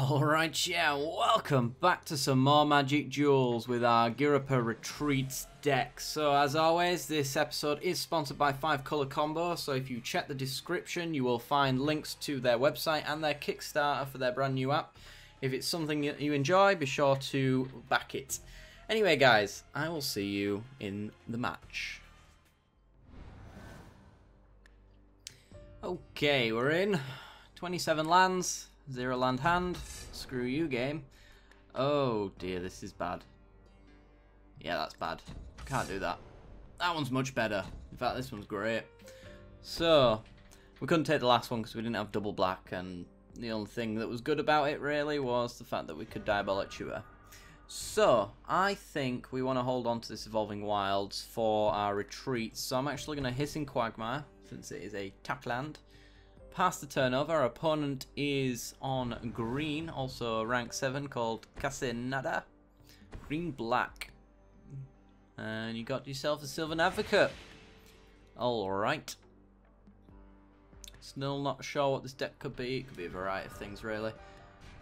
Alright, yeah, welcome back to some more Magic Duels with our Ghirapur Retreats deck. So as always, this episode is sponsored by 5 Color Combo, so if you check the description you will find links to their website and their Kickstarter for their brand new app. If it's something you enjoy, be sure to back it. Anyway guys, I will see you in the match. Okay, we're in. 27 lands. 0 land hand. Screw you, game. Oh dear, this is bad. Yeah, that's bad. Can't do that. That one's much better. In fact, this one's great. So, we couldn't take the last one because we didn't have double black, and the only thing that was good about it really was the fact that we could Diabolic Tutor. So, I think we want to hold on to this Evolving Wilds for our retreat. So I'm actually going to Hissing Quagmire, since it is a tap land. Pass the turn over. Our opponent is on green, also rank 7, called Casenada. Green-black. And you got yourself a Sylvan Advocate. Alright. Still not sure what this deck could be. It could be a variety of things, really.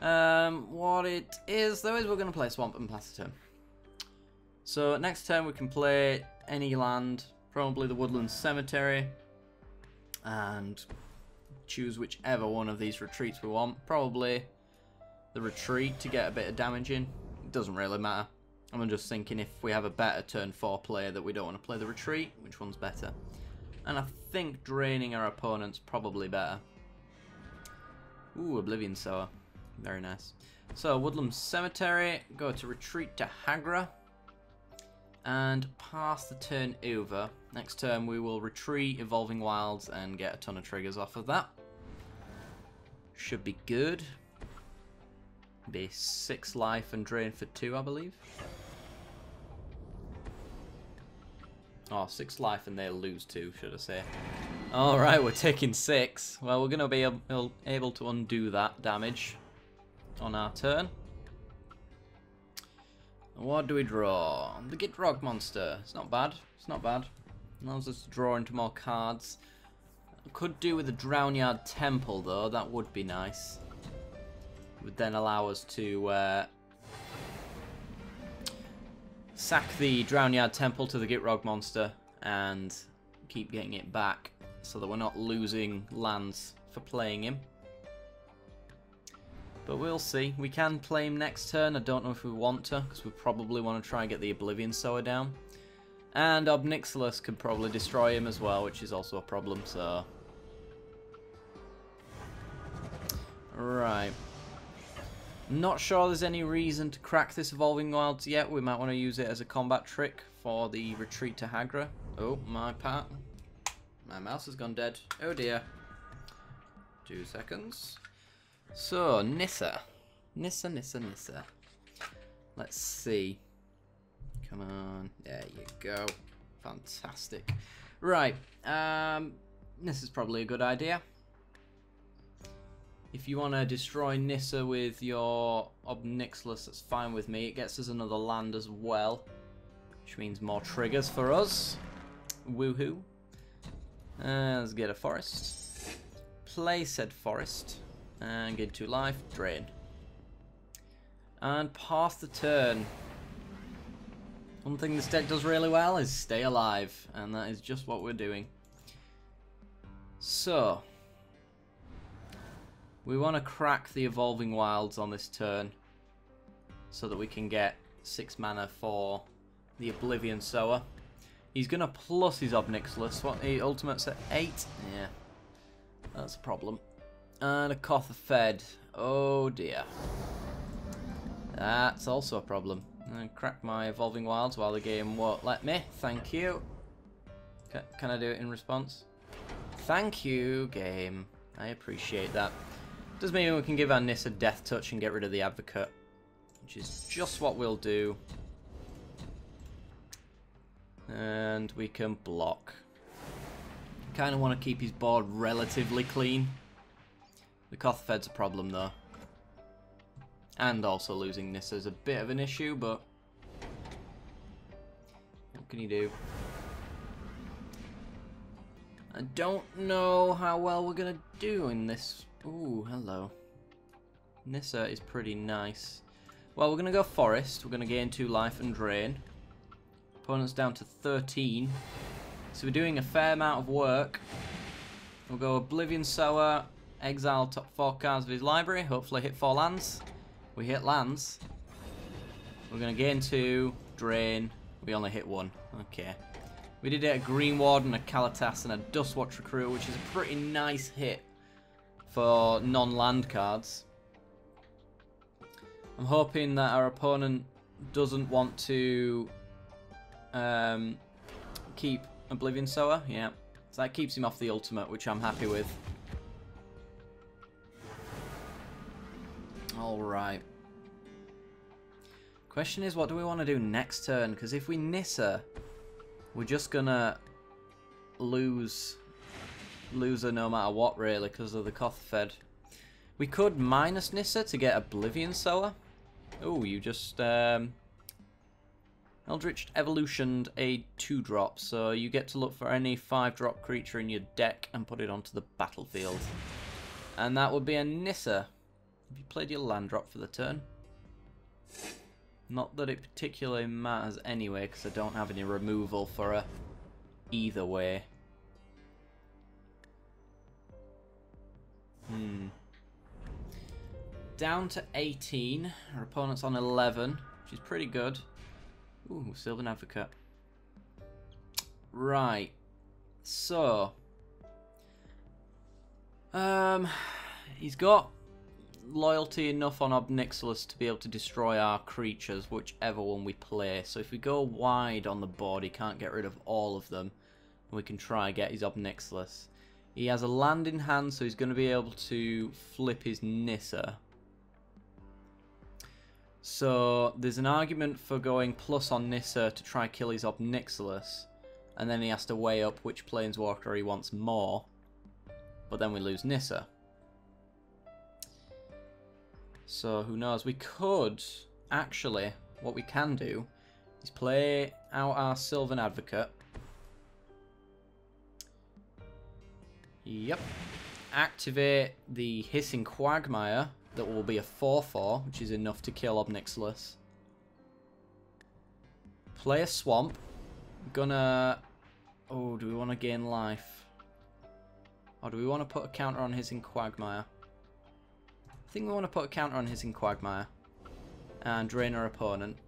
What it is, though, is we're going to play Swamp and pass the turn. So next turn we can play any land, probably the Woodland Cemetery, and choose whichever one of these retreats we want. Probably the retreat to get a bit of damage in. It doesn't really matter. I'm just thinking if we have a better turn 4 player that we don't want to play the retreat, which one's better? And I think draining our opponent's probably better. Ooh, Oblivion Sower. Very nice. So, Woodland Cemetery, go to Retreat to Hagra, and pass the turn over. Next turn we will retreat Evolving Wilds and get a ton of triggers off of that. Should be good. Be 6 life and drain for 2, I believe. Oh, 6 life and they'll lose 2, should I say. Alright, we're taking 6. Well, we're going to be able to undo that damage on our turn. What do we draw? The Gitrog monster. It's not bad. It's not bad. Allows us to draw into more cards. Could do with the Drownyard Temple, though. That would be nice. It would then allow us to sack the Drownyard Temple to the Gitrog monster and keep getting it back so that we're not losing lands for playing him. But we'll see. We can play him next turn. I don't know if we want to, because we probably want to try and get the Oblivion Sower down. And Obnixilis could probably destroy him as well, which is also a problem, so... Right. Not sure there's any reason to crack this Evolving Wilds yet. We might want to use it as a combat trick for the Retreat to Hagra. Oh, my mouse has gone dead. Oh dear. 2 seconds. So, Nissa. Nissa. Let's see. Come on. There you go. Fantastic. Right. This is probably a good idea. If you want to destroy Nissa with your Obnixilis, that's fine with me. It gets us another land as well, which means more triggers for us. Woohoo. Let's get a forest. Play said forest. And get 2 life. Drain. And pass the turn. One thing this deck does really well is stay alive, and that is just what we're doing. So, we want to crack the Evolving Wilds on this turn so that we can get 6 mana for the Oblivion Sower. He's going to plus his Obnixilis. What, the ultimate's at 8? Yeah, that's a problem. And a Cotha Fed. Oh dear. That's also a problem. I crack my Evolving Wilds while the game won't let me. Thank you. Can I do it in response? Thank you, game. I appreciate that. Does mean we can give our Nissa Death Touch and get rid of the Advocate, which is just what we'll do. And we can block. Kind of want to keep his board relatively clean. The Cotha Fed's a problem, though. And also losing Nissa is a bit of an issue, but what can you do? I don't know how well we're going to do in this. Ooh, hello. Nissa is pretty nice. Well, we're going to go Forest. We're going to gain 2 life and Drain. Opponent's down to 13. So we're doing a fair amount of work. We'll go Oblivion Sower, exile top 4 cards of his library, hopefully hit 4 lands. We hit lands. We're going to gain 2, Drain. We only hit 1. Okay. We did it a Green Warden, a Kaladesh, and a Dustwatch Recruiter, which is a pretty nice hit for non-land cards. I'm hoping that our opponent doesn't want to keep Oblivion Sower. Yeah. So that keeps him off the ultimate, which I'm happy with. Alright. Question is, what do we want to do next turn? Because if we Nissa, we're just gonna lose her no matter what, really, because of the Kothfed. We could minus Nissa to get Oblivion Sower. Oh, you just Eldritch Evolutioned a 2-drop, so you get to look for any 5-drop creature in your deck and put it onto the battlefield. And that would be a Nissa. Have you played your land drop for the turn? Not that it particularly matters anyway, because I don't have any removal for her either way. Down to 18. Our opponent's on 11, which is pretty good. Ooh, Sylvan Advocate. Right. So. He's got loyalty enough on Obnixilis to be able to destroy our creatures, whichever one we play. So if we go wide on the board, he can't get rid of all of them. And we can try and get his Obnixilis. He has a land in hand, so he's going to be able to flip his Nissa. So there's an argument for going plus on Nissa to try kill his Obnixilis, and then he has to weigh up which Planeswalker he wants more, but then we lose Nissa. So who knows, we could, actually, what we can do is play out our Sylvan Advocate. Yep. Activate the Hissing Quagmire. That will be a 4/4, which is enough to kill Obnixilis. Play a Swamp. Gonna... Oh, do we want to gain life? Or do we want to put a counter on Hissing Quagmire? I think we want to put a counter on Hissing Quagmire. And drain our opponent.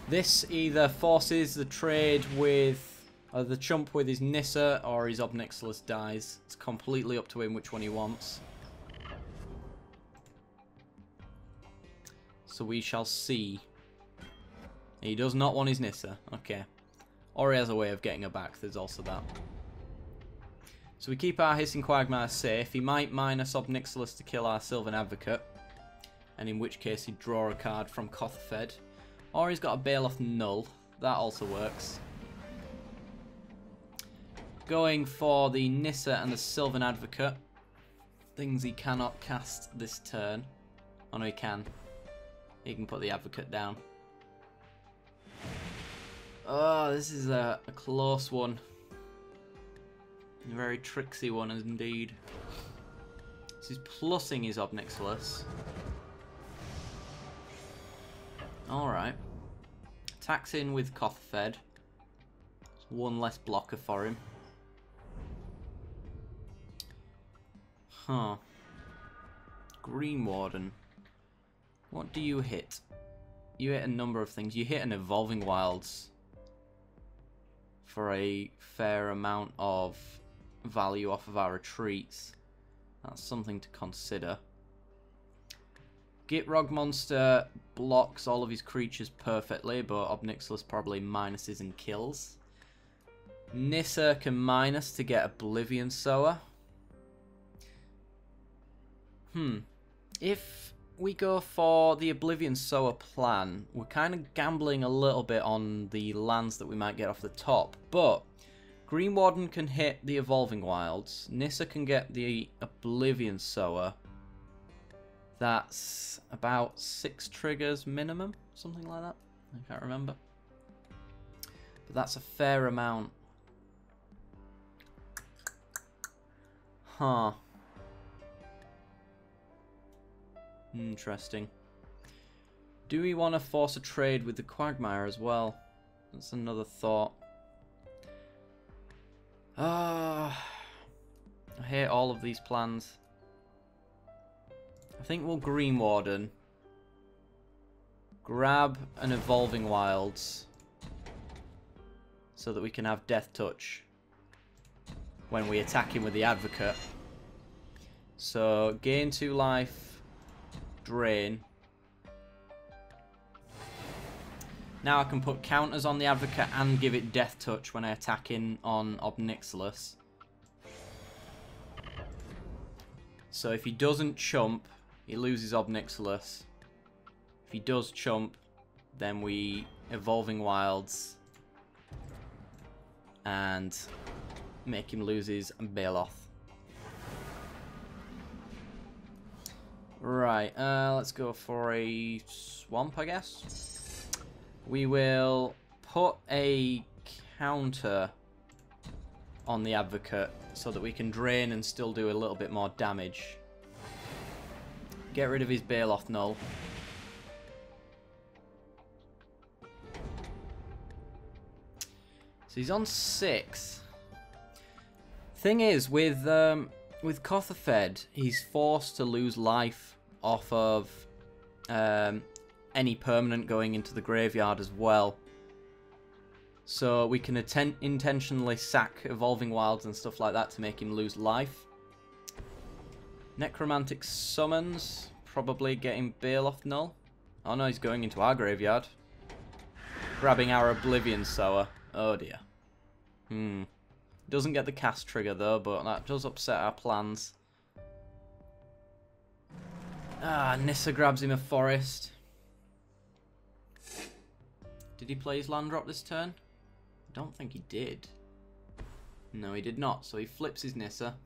This either forces the trade with... the chump with his Nissa, or his Obnixilis dies. It's completely up to him which one he wants. So we shall see. He does not want his Nissa. Okay. Or he has a way of getting her back. There's also that. So we keep our Hissing Quagmire safe. He might minus Obnixilis to kill our Sylvan Advocate. And in which case he'd draw a card from Kothfed. Or he's got a Baloth Null. That also works. Going for the Nissa and the Sylvan Advocate. Things he cannot cast this turn. Oh no, he can. He can put the Advocate down. Oh, this is a close one. A very tricksy one indeed. So he's plussing his Obnixilis. Alright. Attacks in with Kothfed. One less blocker for him. Huh. Green Warden. What do you hit? You hit a number of things. You hit an Evolving Wilds for a fair amount of value off of our retreats. That's something to consider. Gitrog Monster blocks all of his creatures perfectly, but Obnixilis probably minuses and kills. Nissa can minus to get Oblivion Sower. If we go for the Oblivion Sower plan, we're kind of gambling a little bit on the lands that we might get off the top, but Green Warden can hit the Evolving Wilds, Nissa can get the Oblivion Sower. That's about 6 triggers minimum, something like that. I can't remember. But that's a fair amount. Huh. Interesting. Do we want to force a trade with the Quagmire as well? That's another thought. I hate all of these plans. I think we'll Green Warden. Grab an Evolving Wilds. So that we can have Death Touch when we attack him with the Advocate. So, gain 2 life. Drain. Now I can put counters on the Advocate and give it Death Touch when I attack in on Obnixilis. So if he doesn't chump, he loses Obnixilis. If he does chump, then we Evolving Wilds and make him lose his Baloth. Right, let's go for a Swamp, I guess. We will put a counter on the Advocate so that we can drain and still do a little bit more damage. Get rid of his Baloth Null. So he's on 6. Thing is, with Kothafed, he's forced to lose life off of any permanent going into the graveyard as well. So we can intentionally sack Evolving Wilds and stuff like that to make him lose life. Necromantic Summons, probably getting Baloth Null. Oh no, he's going into our graveyard. Grabbing our Oblivion Sower. Oh dear. Doesn't get the cast trigger though, but that does upset our plans. Nissa grabs him a forest. Did he play his land drop this turn? I don't think he did. No, he did not, so he flips his Nissa.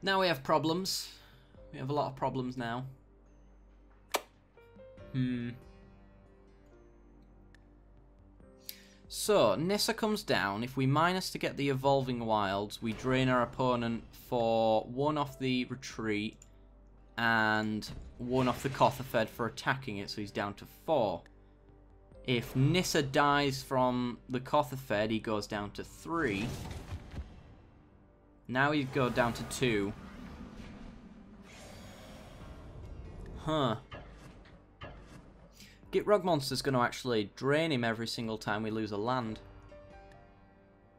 Now we have problems. We have a lot of problems now. So, Nissa comes down. If we minus to get the Evolving Wilds, we drain our opponent for 1 off the retreat and 1 off the Kothafed for attacking it, so he's down to 4. If Nissa dies from the Kothafed, he goes down to 3. Now he'd go down to 2. Huh. Gitrog Monster's going to actually drain him every single time we lose a land.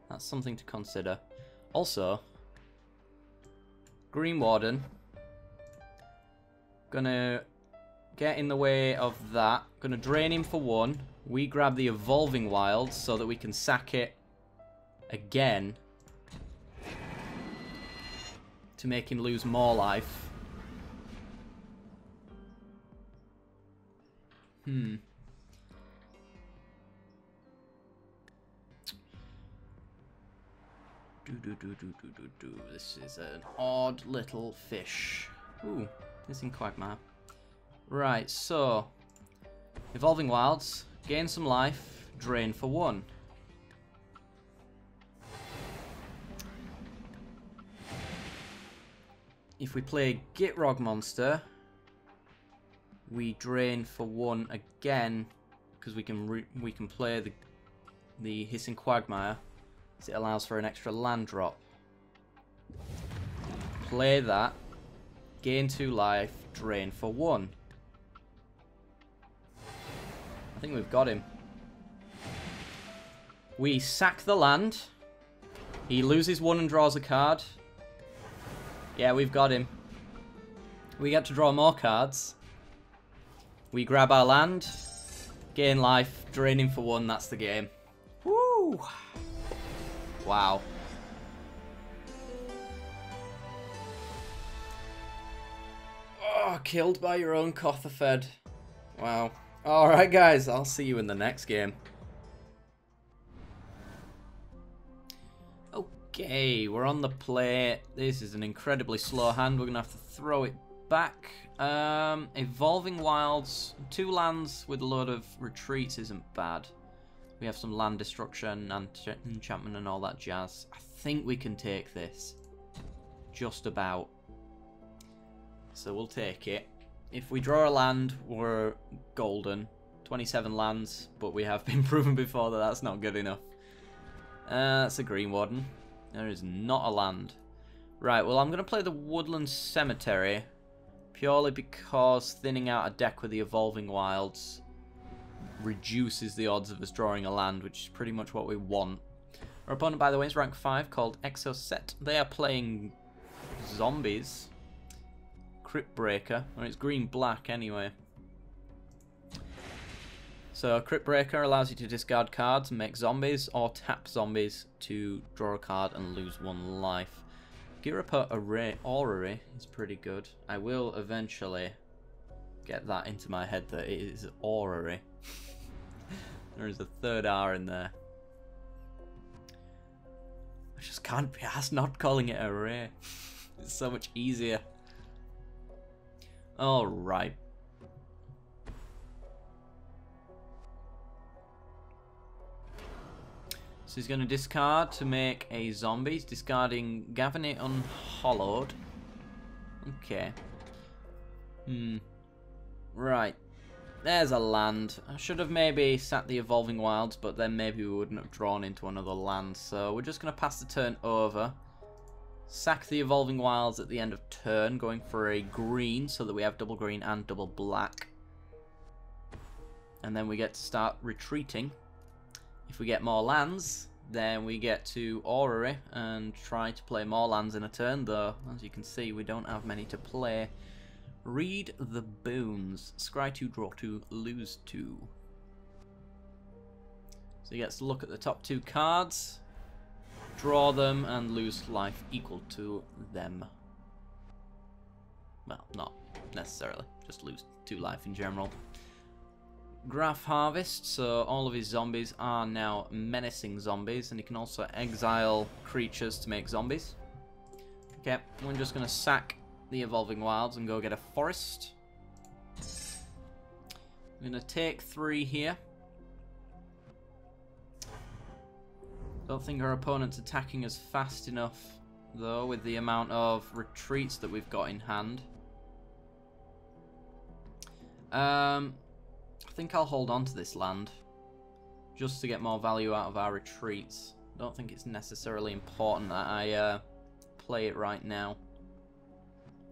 That's something to consider. Also, Green Warden. Gonna get in the way of that. Gonna drain him for 1. We grab the Evolving Wilds so that we can sack it again to make him lose more life. This is an odd little fish. Ooh, this in Quagmire. Right, so Evolving Wilds, gain some life, drain for 1. If we play Gitrog Monster, we drain for 1 again because we can play the Hissing Quagmire, so it allows for an extra land drop. Play that, gain 2 life, drain for 1. I think we've got him. We sack the land. He loses 1 and draws a card. Yeah, we've got him. We get to draw more cards. We grab our land, gain life, drain him for 1, that's the game. Woo! Wow. Oh, killed by your own Kothafed. Wow. Alright guys, I'll see you in the next game. Okay, we're on the plate. This is an incredibly slow hand. We're going to have to throw it back. Evolving Wilds, 2 lands with a load of retreats isn't bad. We have some land destruction and enchantment and all that jazz. I think we can take this. Just about. so we'll take it. If we draw a land, we're golden. 27 lands, but we have been proven before that that's not good enough. That's a Green Warden. There is not a land. Right, well, I'm going to play the Woodland Cemetery purely because thinning out a deck with the Evolving Wilds reduces the odds of us drawing a land, which is pretty much what we want. Our opponent, by the way, is rank 5, called Exoset. They are playing zombies. Crypt Breaker. Well, it's green-black anyway. So, Crypt Breaker allows you to discard cards and make zombies, or tap zombies to draw a card and lose 1 life. Ghirapur Orrery is pretty good. I will eventually get that into my head that it is Orrery. There is a third R in there. I just can't be asked not calling it array. It's so much easier. Alright. So he's going to discard to make a zombie. He's discarding Gavany Unhollowed. Okay. Right. There's a land. I should have maybe sat the Evolving Wilds, but then maybe we wouldn't have drawn into another land. So we're just going to pass the turn over. Sack the Evolving Wilds at the end of turn, going for a green so that we have double green and double black. And then we get to start retreating. If we get more lands, then we get to Orrery and try to play more lands in a turn, though, as you can see, we don't have many to play. Read the boons. Scry 2, draw 2, lose 2. So he gets to look at the top 2 cards, draw them, and lose life equal to them. Well, not necessarily, just lose 2 life in general. Graph Harvest, so all of his zombies are now menacing zombies, and he can also exile creatures to make zombies. Okay, we're just going to sack the Evolving Wilds and go get a forest. I'm going to take 3 here. Don't think our opponent's attacking us fast enough, though, with the amount of retreats that we've got in hand. I think I'll hold on to this land just to get more value out of our retreats. Don't think it's necessarily important that I play it right now.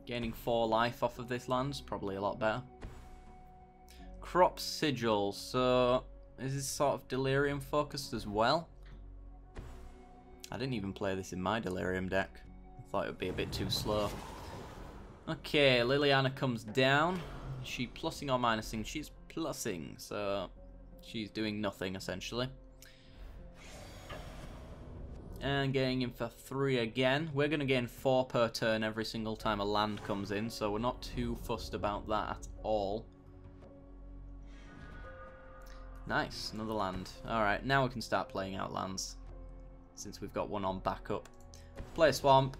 Gaining 4 life off of this land is probably a lot better. Crop Sigil, so is this sort of Delirium focused as well? I didn't even play this in my Delirium deck. I thought it would be a bit too slow. Okay, Liliana comes down. Is she plussing or minusing? She's plussing, so she's doing nothing essentially. And getting in for 3 again. We're going to gain 4 per turn every single time a land comes in, so we're not too fussed about that at all. Nice, another land. Alright, now we can start playing out lands, since we've got 1 on backup. Play a swamp,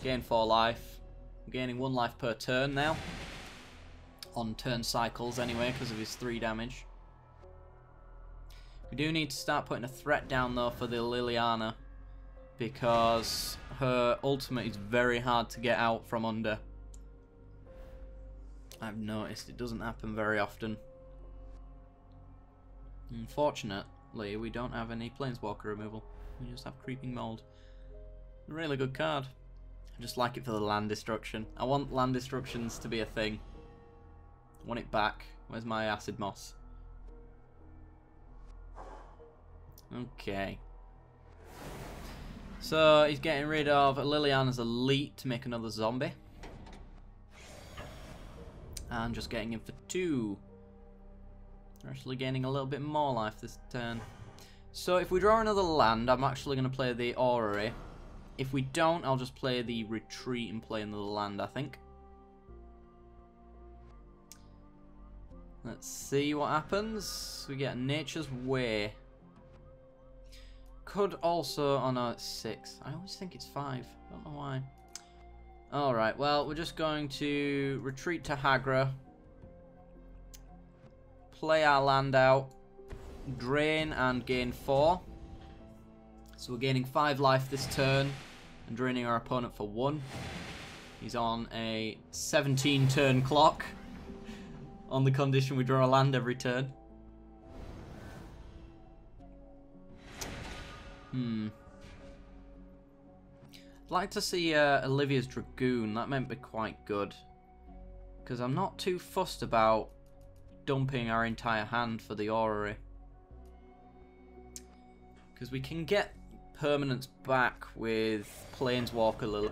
gain 4 life. I'm gaining 1 life per turn now. On turn cycles anyway, because of his 3 damage. We do need to start putting a threat down though for the Liliana, because her ultimate is very hard to get out from under. I've noticed it doesn't happen very often. Unfortunately, we don't have any Planeswalker removal. We just have Creeping Mold. A really good card. I just like it for the land destruction. I want land destructions to be a thing. I want it back. Where's my Acid Moss? Okay. So he's getting rid of Liliana's Elite to make another zombie. And just getting in for 2. We're actually gaining a little bit more life this turn. So if we draw another land, I'm actually going to play the Orrery. If we don't, I'll just play the Retreat and play another land, I think. Let's see what happens. We get Nature's Way. Could also... Oh no, it's 6. I always think it's 5. Don't know why. Alright, well, we're just going to retreat to Hagra. Play our land out. Drain and gain 4. So we're gaining 5 life this turn. And draining our opponent for 1. He's on a 17-turn clock. On the condition we draw a land every turn. I'd like to see Olivia's Dragoon. That might be quite good. Because I'm not too fussed about dumping our entire hand for the Orrery. Because we can get permanents back with Planeswalker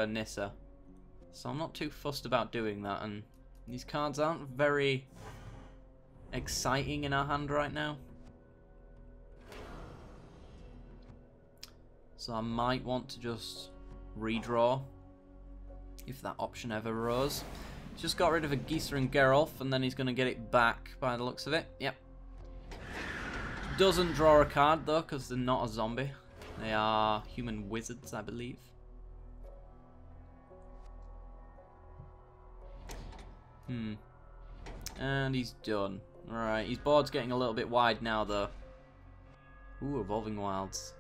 Nissa. So I'm not too fussed about doing that. And these cards aren't very exciting in our hand right now. So I might want to just redraw if that option ever arose. Just got rid of a Geezer and Geralf, and then he's going to get it back by the looks of it. Yep. Doesn't draw a card though, because they're not a zombie. They are human wizards, I believe. And he's done. Alright, his board's getting a little bit wide now though. Ooh, Evolving Wilds.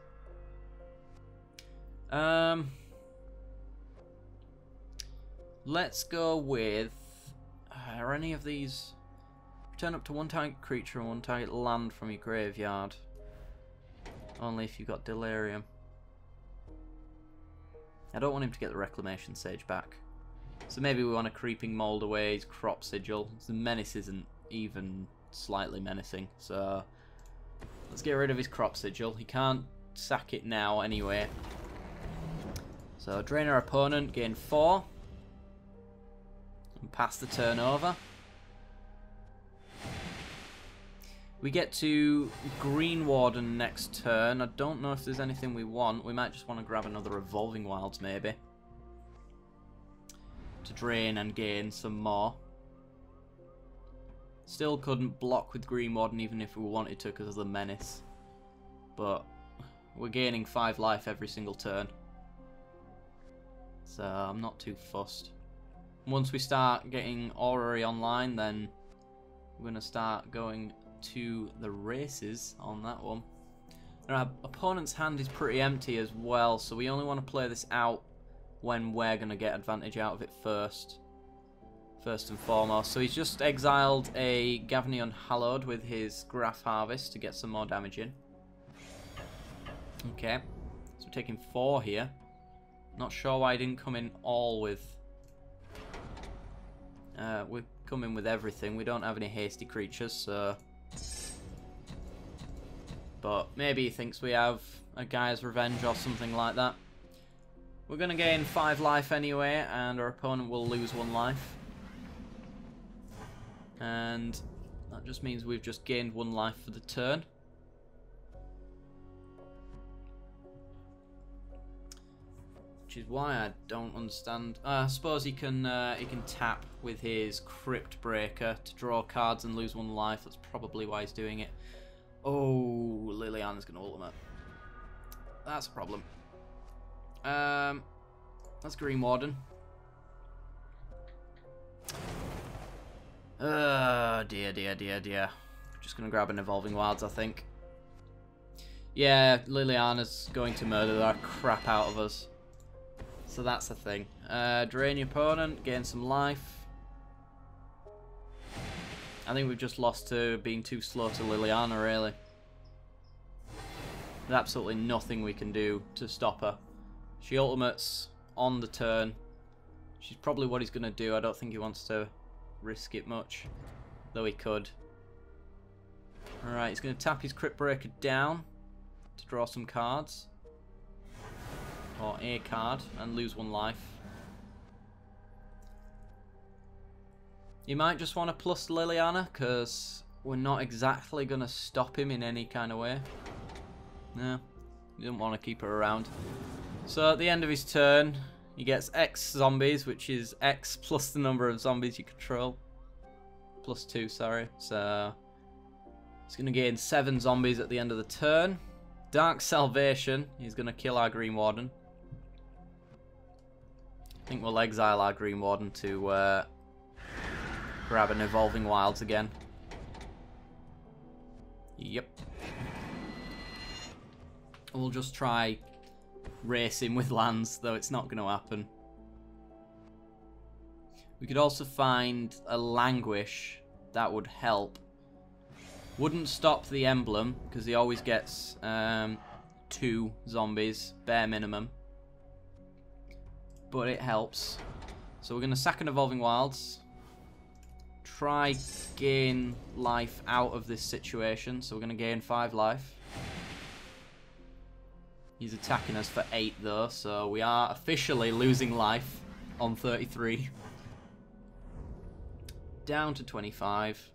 Let's go with... are any of these... Return up to one target creature and one target land from your graveyard. Only if you've got Delirium. I don't want him to get the Reclamation Sage back. So maybe we want a Creeping Mold away, his Crop Sigil. The Menace isn't even slightly menacing, so... Let's get rid of his Crop Sigil. He can't sack it now anyway. So drain our opponent, gain 4. And pass the turn over. We get to Green Warden next turn. I don't know if there's anything we want. We might just want to grab another Evolving Wilds maybe. To drain and gain some more. Still couldn't block with Green Warden even if we wanted to because of the Menace. But we're gaining 5 life every single turn. So I'm not too fussed. Once we start getting Orrery online, then we're going to start going to the races on that one. And our opponent's hand is pretty empty as well, so we only want to play this out when we're going to get advantage out of it first and foremost. So he's just exiled a Gavony Unhallowed with his Graph Harvest to get some more damage in. Okay, so we're taking 4 here. Not sure why I didn't come in all with... we're coming with everything. We don't have any hasty creatures, so... But maybe he thinks we have a Guy's Revenge or something like that. We're going to gain 5 life anyway, and our opponent will lose 1 life. And that just means we've just gained 1 life for the turn. Which is why I don't understand. I suppose he can tap with his Crypt Breaker to draw cards and lose 1 life. That's probably why he's doing it. Oh, Liliana's going to ultimate. That's a problem. That's Green Warden. Dear. Just going to grab an Evolving Wilds, I think. Yeah, Liliana's going to murder the crap out of us. So that's the thing. Drain your opponent, gain some life. I think we've just lost to being too slow to Liliana, really. There's absolutely nothing we can do to stop her. She ultimates on the turn. She's probably what he's going to do. I don't think he wants to risk it much, though he could. Alright, he's going to tap his Crypt Breaker down to draw some cards. Or a card, and lose 1 life. You might just want to plus Liliana, because we're not exactly going to stop him in any kind of way. No, you don't want to keep her around. So at the end of his turn, he gets X zombies, which is X plus the number of zombies you control. Plus 2, sorry. So he's going to gain 7 zombies at the end of the turn. Dark Salvation, he's going to kill our Green Warden. I think we'll exile our Green Warden to grab an Evolving Wilds again. Yep. We'll just try racing with lands, though it's not going to happen. We could also find a Languish that would help. Wouldn't stop the emblem, because he always gets 2 zombies, bare minimum. But it helps. So we're going to sack an Evolving Wilds. Try gain life out of this situation. So we're going to gain 5 life. He's attacking us for 8 though, so we are officially losing life on 33. Down to 25.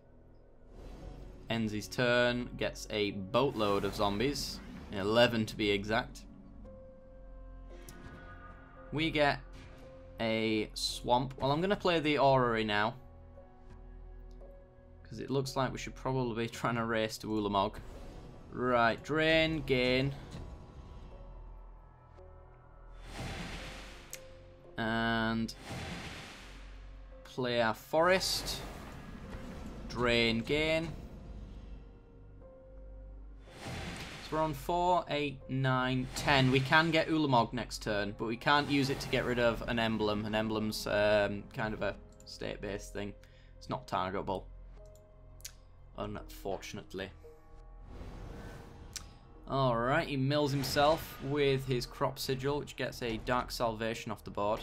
Ends his turn, gets a boatload of zombies. 11 to be exact. We get a swamp. Well, I'm going to play the Orrery now, because it looks like we should probably be trying to race to Ulamog. Right, drain, gain. And play our forest. Drain, gain. So we're on 4, 8, 9, 10. We can get Ulamog next turn, but we can't use it to get rid of an emblem. An emblem's kind of a state-based thing. It's not targetable, unfortunately. Alright, he mills himself with his Crop Sigil, which gets a Dark Salvation off the board.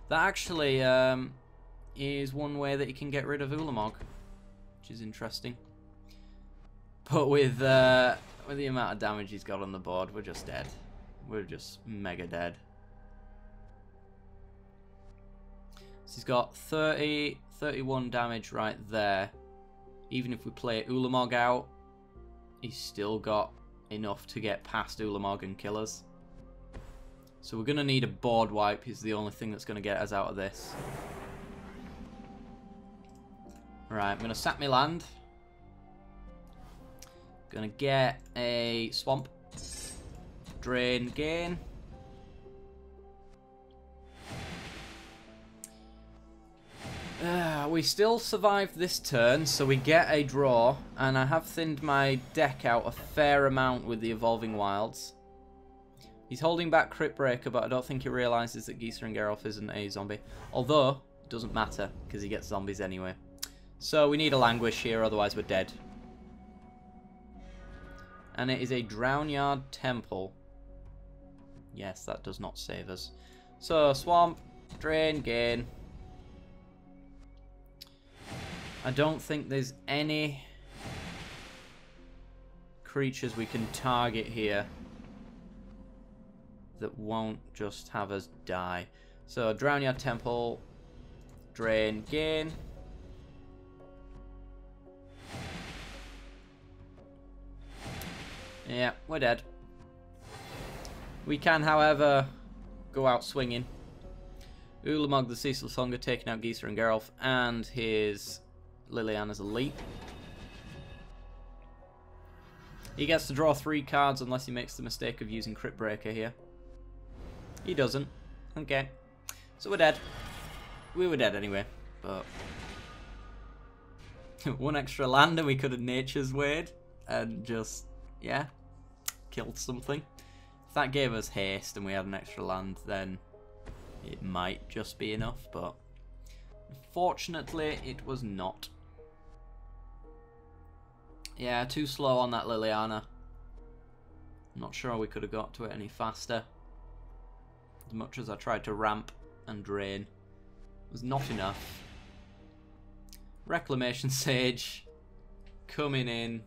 That actually is one way that you can get rid of Ulamog, which is interesting. But with the amount of damage he's got on the board, we're just dead. We're just mega dead. So he's got 30, 31 damage right there. Even if we play Ulamog out, he's still got enough to get past Ulamog and kill us. So we're going to need a board wipe, is the only thing that's going to get us out of this. Right, I'm going to sack my land. Going to get a swamp. Drain, gain. We still survived this turn, so we get a draw, and I have thinned my deck out a fair amount with the Evolving Wilds. He's holding back Crypt Breaker, but I don't think he realises that Geezer and Geralf isn't a zombie. Although, it doesn't matter, because he gets zombies anyway. So we need a Languish here, otherwise we're dead. And it is a Drownyard Temple. Yes, that does not save us. So, Swamp, Drain, Gain. I don't think there's any creatures we can target here that won't just have us die. So, Drownyard Temple, Drain, Gain. Yeah, we're dead. We can, however, go out swinging. Ulamog the Ceaseless Hunger taking out Geezer and Geralf, and his Liliana's Elite. He gets to draw 3 cards unless he makes the mistake of using Crypt Breaker here. He doesn't. Okay. So we're dead. We were dead anyway, but 1 extra land and we could have Nature's Wade and just, yeah, killed something. If that gave us haste and we had an extra land, then it might just be enough, but unfortunately it was not. Yeah, too slow on that Liliana. I'm not sure we could have got to it any faster. As much as I tried to ramp and drain, it was not enough. Reclamation Sage coming in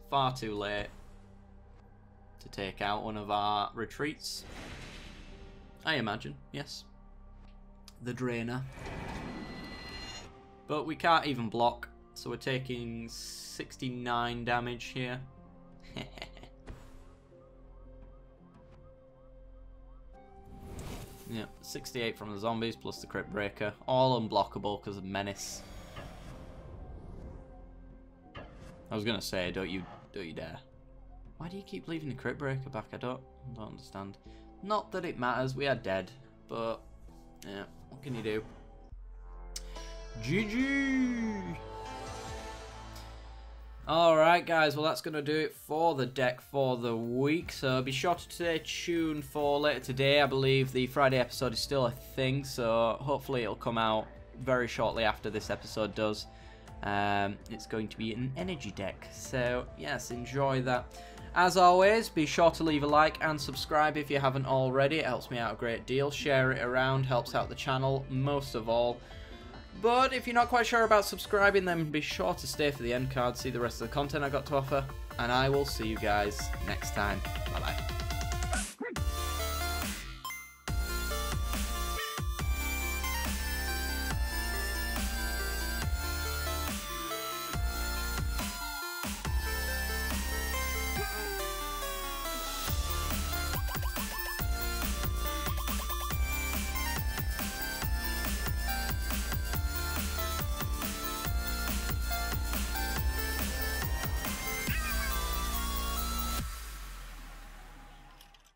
far too late to take out one of our retreats. I imagine, yes. The Drainer. But we can't even block, so we're taking 69 damage here. Yeah, 68 from the zombies plus the Crypt Breaker. All unblockable because of Menace. I was gonna say, don't you dare. Why do you keep leaving the Crypt Breaker back? I don't understand. Not that it matters, we are dead. But, yeah, what can you do? GG! Alright guys, well that's going to do it for the deck for the week. So be sure to stay tuned for later today. I believe the Friday episode is still a thing, so hopefully it'll come out very shortly after this episode does. It's going to be an energy deck, so yes, enjoy that. As always, be sure to leave a like and subscribe if you haven't already. It helps me out a great deal. Share it around, helps out the channel most of all. But if you're not quite sure about subscribing, then be sure to stay for the end card, see the rest of the content I got to offer, and I will see you guys next time. Bye bye.